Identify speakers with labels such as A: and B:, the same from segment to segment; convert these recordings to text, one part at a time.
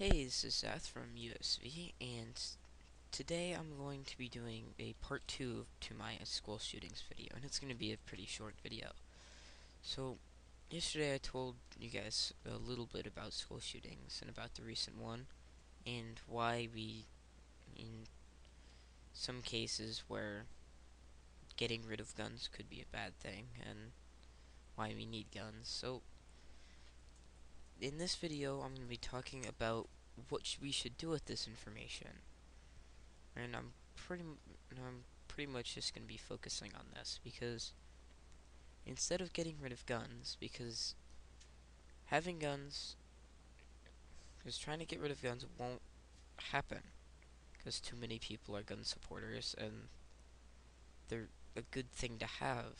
A: Hey, this is Seth from USV, and today I'm going to be doing a part 2 to my school shootings video, and it's going to be a pretty short video. So, yesterday I told you guys a little bit about school shootings and about the recent one, and why in some cases where getting rid of guns could be a bad thing, and why we need guns. So, in this video I'm going to be talking about what we should do with this information. And I'm pretty much just gonna be focusing on this because instead of getting rid of guns, because having guns, because trying to get rid of guns won't happen, because too many people are gun supporters and they're a good thing to have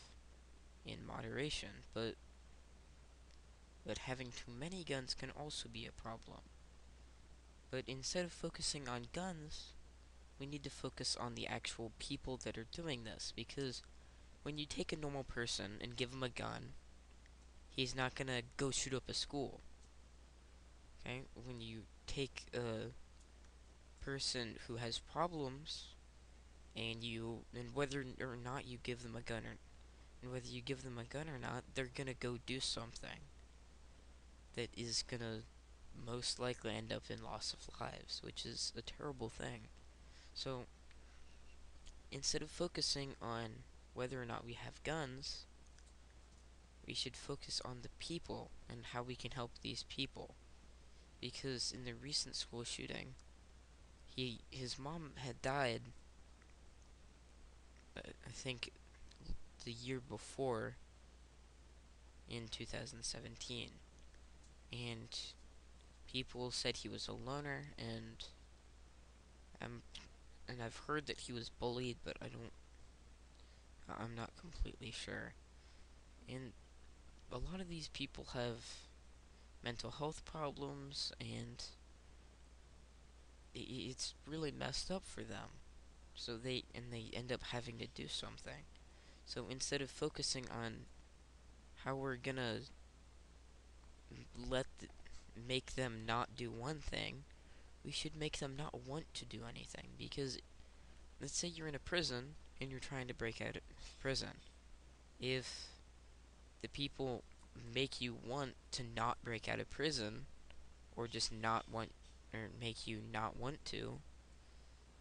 A: in moderation, but having too many guns can also be a problem. But instead of focusing on guns, we need to focus on the actual people that are doing this, because when you take a normal person and give him a gun, he's not gonna go shoot up a school. Okay? When you take a person who has problems and whether or not you give them a gun and whether you give them a gun or not, they're gonna go do something that is gonna most likely end up in loss of lives, which is a terrible thing. So instead of focusing on whether or not we have guns, we should focus on the people and how we can help these people. Because in the recent school shooting, his mom had died, I think the year before, in 2017, and people said he was a loner, um, and I've heard that he was bullied, but I'm not completely sure. And a lot of these people have mental health problems, and it's really messed up for them. So they end up having to do something. So instead of focusing on how we're gonna let make them not do one thing, we should make them not want to do anything. Because let's say you're in a prison and you're trying to break out of prison. If the people make you want to not break out of prison, or just not want, or make you not want to,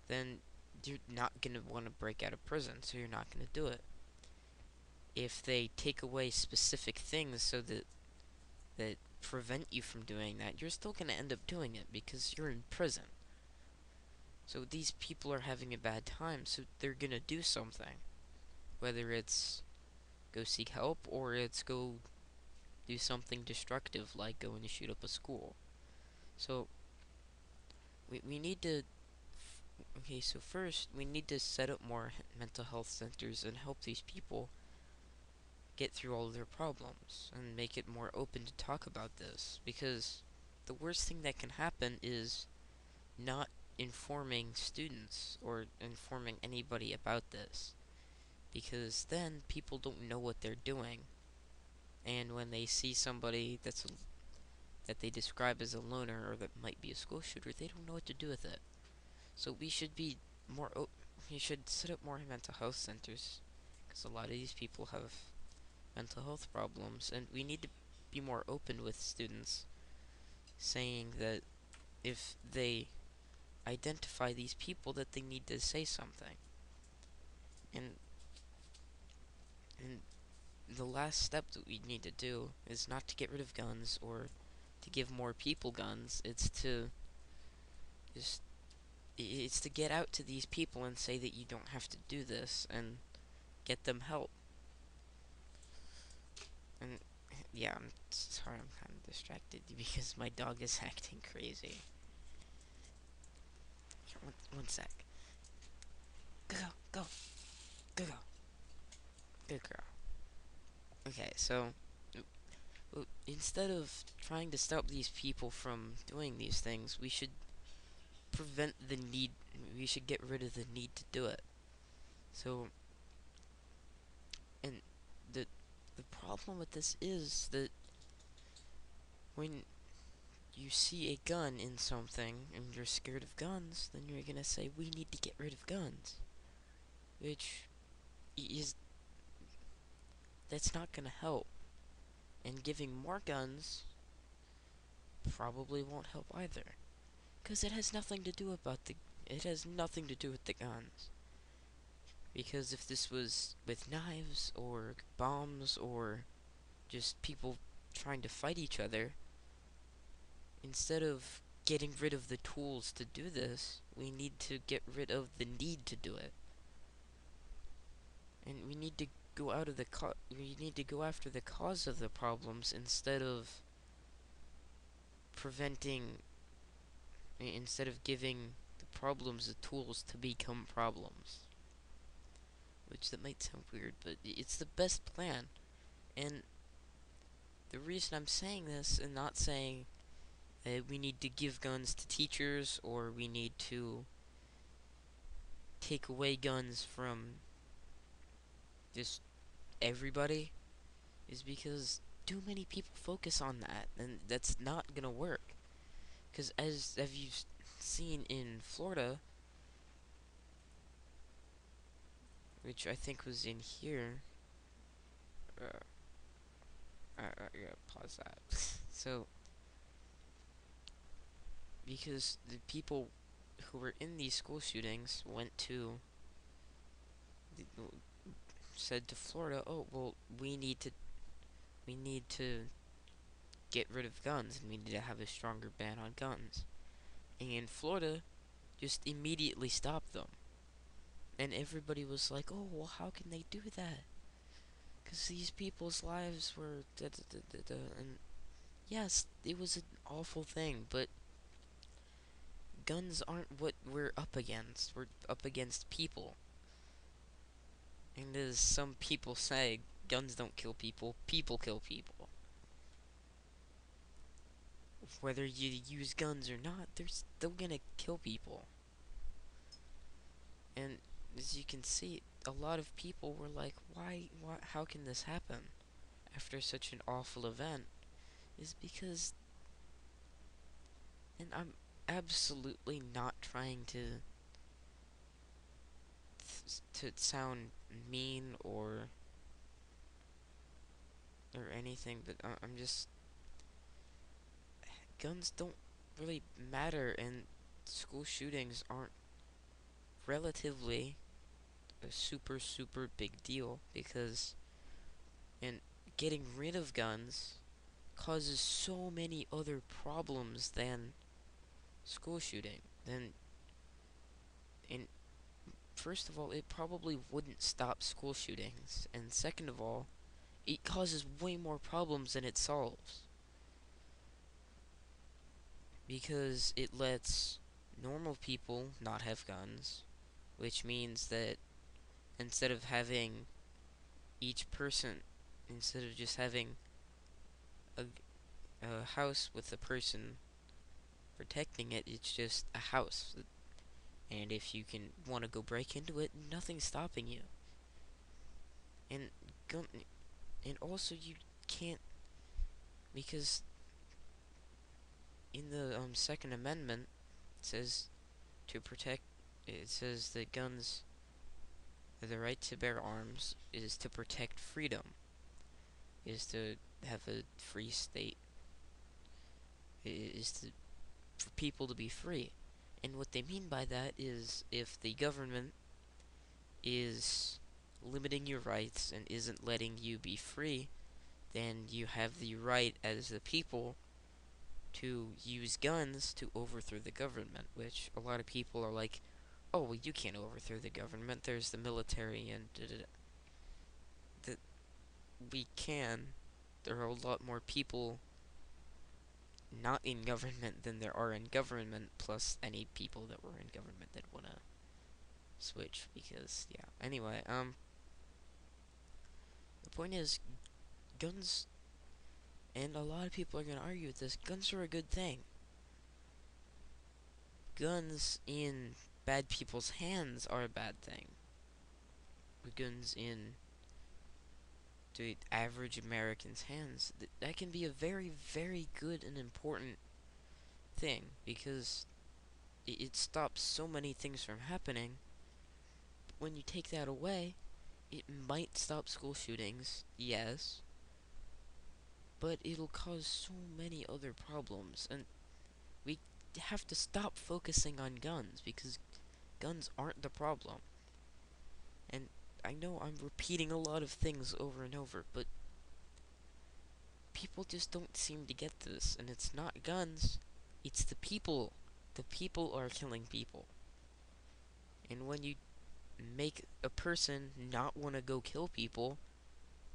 A: then you're not gonna want to break out of prison, so you're not gonna do it. If they take away specific things so that prevent you from doing that, you're still gonna end up doing it because you're in prison. So these people are having a bad time, so they're gonna do something. Whether it's go seek help or it's go do something destructive like going to shoot up a school. So we need to okay, so first we need to set up more mental health centers and help these people get through all of their problems and make it more open to talk about this, because the worst thing that can happen is not informing students or informing anybody about this, because then people don't know what they're doing, and when they see somebody that they describe as a loner or that might be a school shooter, they don't know what to do with it. So we should be more we should set up more mental health centers, because a lot of these people have mental health problems, and we need to be more open with students, saying that if they identify these people, that they need to say something. And and the last step that we need to do is not to get rid of guns or to give more people guns. Just it's to get out to these people and say that you don't have to do this and get them help. And yeah, I'm sorry, I'm kind of distracted because my dog is acting crazy. Here, one sec. Go, go, go, go. Good girl. Okay, so instead of trying to stop these people from doing these things, we should prevent the need. We should get rid of the need to do it. So, and the the problem with this is that when you see a gun in something and you're scared of guns, then you're gonna say we need to get rid of guns, which is that's not gonna help. And giving more guns probably won't help either, because it has nothing to do about the it has nothing to do with the guns. Because if this was with knives or bombs or just people trying to fight each other, instead of getting rid of the tools to do this, we need to get rid of the need to do it. And we need to we need to go after the cause of the problems instead of preventing instead of giving the problems the tools to become problems. Which that might sound weird, but it's the best plan. And the reason I'm saying this and not saying we need to give guns to teachers or we need to take away guns from just everybody is because too many people focus on that, and that's not gonna work. Because as have you seen in Florida, which I think was in here, uh, yeah, pause that. So, because the people who were in these school shootings went to said to Florida, "Oh, well, we need to get rid of guns and we need to have a stronger ban on guns." And Florida just immediately stopped them. And everybody was like, "Oh, well, how can they do that? Because these people's lives were da, da, da, da, da." And yes, it was an awful thing, but guns aren't what we're up against. We're up against people. And as some people say, guns don't kill people, people kill people. Whether you use guns or not, they're still gonna kill people. And as you can see, a lot of people were like, why, how can this happen after such an awful event? Is because, and I'm absolutely not trying to sound mean or anything, but I'm just guns don't really matter, and school shootings aren't relatively a super big deal because and getting rid of guns causes so many other problems than school shooting. Then, and first of all, it probably wouldn't stop school shootings, and second of all, it causes way more problems than it solves because it lets normal people not have guns, which means that instead of having each person, instead of just having a, a house with a person protecting it, it's just a house. And if you can want to go break into it, nothing's stopping you. And gun, and also you can't because in the Second Amendment it says to protect. It says that guns, the right to bear arms, is to protect freedom. Is to have a free state. Is to for people to be free. And what they mean by that is if the government is limiting your rights and isn't letting you be free, then you have the right as the people to use guns to overthrow the government, which a lot of people are like, oh, well, you can't overthrow the government, there's the military and da, da, da. That we can. There are a lot more people not in government than there are in government, plus any people that were in government that want to switch, because, yeah. Anyway, the point is, guns, and a lot of people are going to argue with this, guns are a good thing. Guns in bad people's hands are a bad thing. Guns in the average American's hands, that can be a very good and important thing because it stops so many things from happening. When you take that away, it might stop school shootings, yes, but it'll cause so many other problems, and we have to stop focusing on guns because guns aren't the problem. And I know I'm repeating a lot of things over and over, but people just don't seem to get this, and it's not guns, it's the people. The people are killing people. And when you make a person not want to go kill people,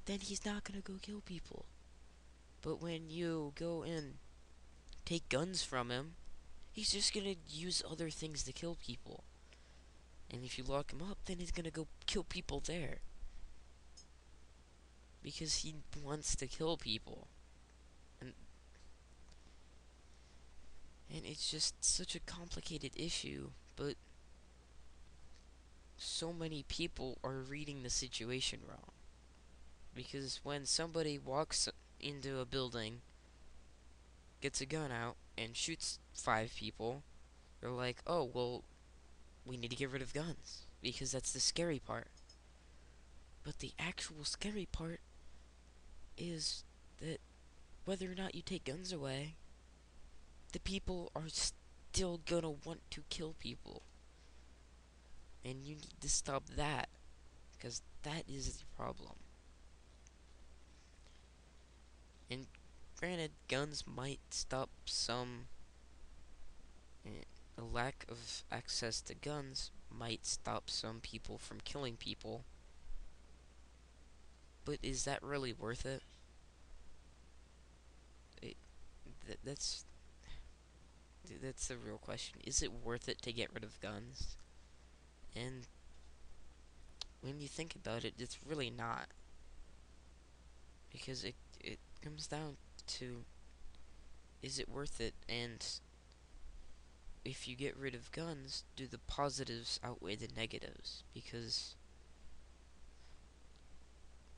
A: then he's not gonna go kill people. But when you go and take guns from him, he's just gonna use other things to kill people. And if you lock him up, then he's gonna go kill people there. Because he wants to kill people. And it's just such a complicated issue, but so many people are reading the situation wrong. Because when somebody walks into a building, gets a gun out, and shoots 5 people, they're like, oh, well, we need to get rid of guns. Because that's the scary part. But the actual scary part is that whether or not you take guns away, the people are still gonna want to kill people. And you need to stop that. Because that is the problem. And granted, guns might stop some. A lack of access to guns might stop some people from killing people. But is that really worth it? it that's that's the real question. Is it worth it to get rid of guns? And when you think about it, it's really not. Because it comes down to, is it worth it? And if you get rid of guns, do the positives outweigh the negatives? Because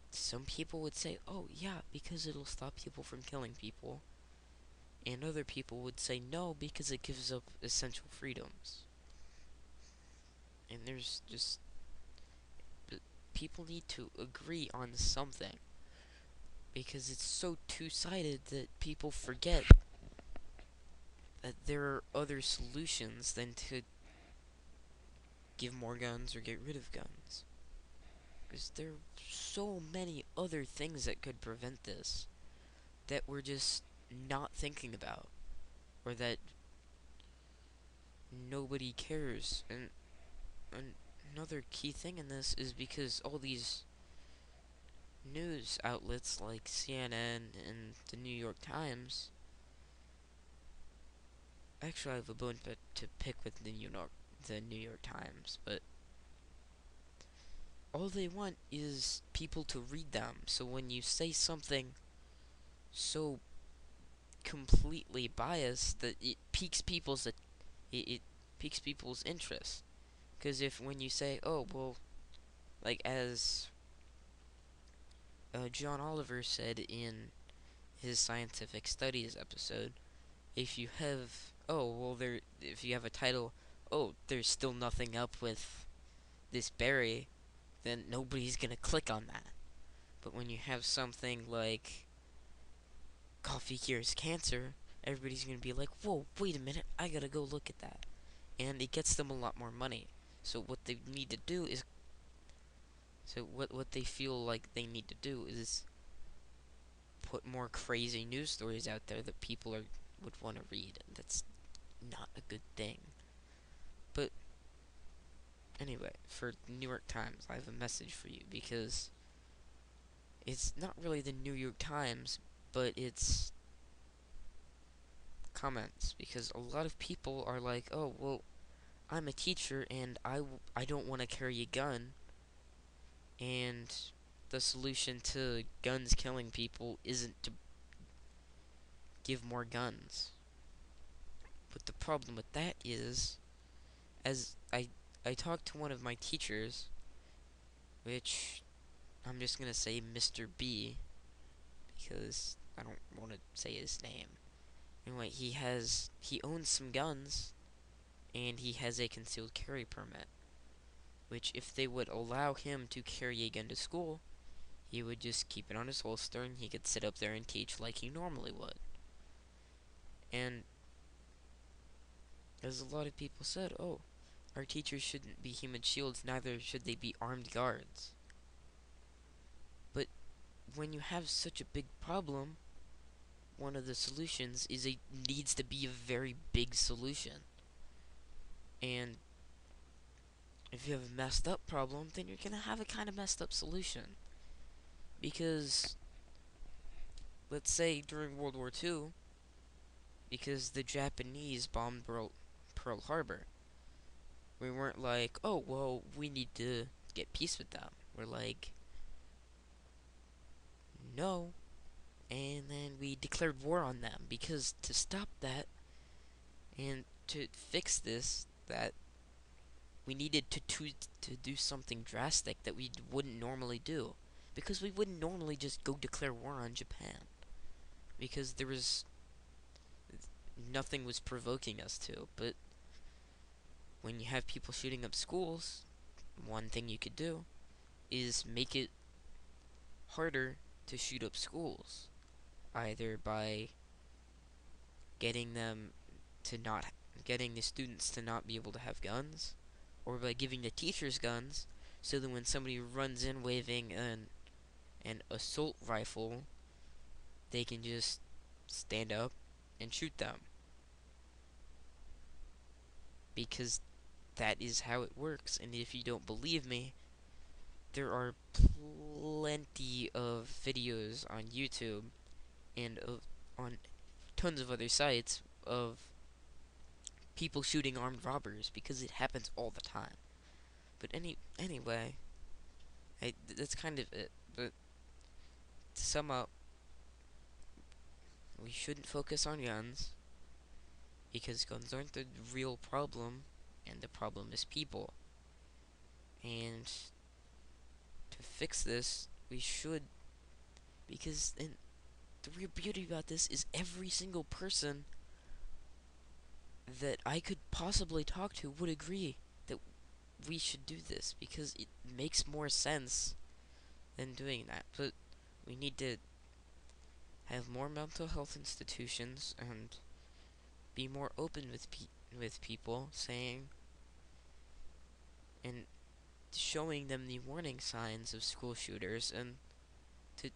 A: some people would say, oh yeah, because it'll stop people from killing people. And other people would say no, because it gives up essential freedoms. And there's just, people need to agree on something. Because it's so two-sided that people forget that there are other solutions than to give more guns or get rid of guns. Because there are so many other things that could prevent this that we're just not thinking about, or that nobody cares. And another key thing in this is because all these news outlets like CNN and the New York Times, actually I have a bone to pick with the New York Times, but all they want is people to read them. So when you say something so completely biased that it piques people's interest. Because if when you say, oh well, like as John Oliver said in his scientific studies episode, if you have, oh well, if you have a title, oh, there's still nothing up with this berry, then nobody's gonna click on that. But when you have something like coffee cures cancer, everybody's gonna be like, whoa, wait a minute, I gotta go look at that. And it gets them a lot more money. So what they need to do is, what they feel like they need to do is put more crazy news stories out there that people would want to read. And that's not a good thing. But anyway, for the New York Times, I have a message for you, because it's not really the New York Times, but it's comments, because a lot of people are like, oh, well, I'm a teacher and I don't want to carry a gun, and the solution to guns killing people isn't to give more guns. But the problem with that is, as I talked to one of my teachers, which I'm just gonna say Mr. B, because I don't want to say his name. Anyway, he owns some guns, and he has a concealed carry permit. Which, if they would allow him to carry a gun to school, he would just keep it on his holster and he could sit up there and teach like he normally would. And as a lot of people said, oh, our teachers shouldn't be human shields, neither should they be armed guards. But when you have such a big problem, one of the solutions needs to be a very big solution. And if you have a messed up problem, then you're gonna have a kind of messed up solution. Because let's say during World War II, because the Japanese bombed Pearl Harbor, we weren't like, oh, well, we need to get peace with them. We're like, no. And then we declared war on them because to stop that and to fix this, that we needed to do something drastic that we wouldn't normally do. Because we wouldn't normally just go declare war on Japan. Because nothing was provoking us to. But when you have people shooting up schools, one thing you could do is make it harder to shoot up schools. Either by getting them to not getting the students to not be able to have guns, or by giving the teachers guns, so that when somebody runs in waving an assault rifle, they can just stand up and shoot them. Because that is how it works. And if you don't believe me, there are plenty of videos on YouTube and on tons of other sites of people shooting armed robbers because it happens all the time. But anyway, that's kind of it. But to sum up, we shouldn't focus on guns because guns aren't the real problem, and the problem is people. And to fix this, we should, because and the real beauty about this is every single person that I could possibly talk to would agree that we should do this because it makes more sense than doing that. But we need to have more mental health institutions and be more open with people, saying and showing them the warning signs of school shooters, and to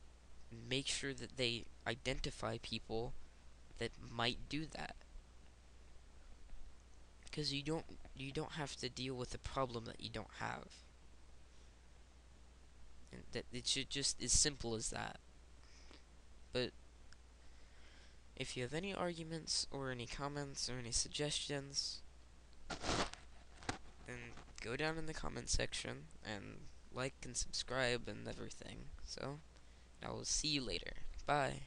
A: make sure that they identify people that might do that. Because you don't have to deal with a problem that you don't have. And that it should just as simple as that. But if you have any arguments or any comments or any suggestions, then go down in the comment section and like and subscribe and everything. So, I will see you later. Bye.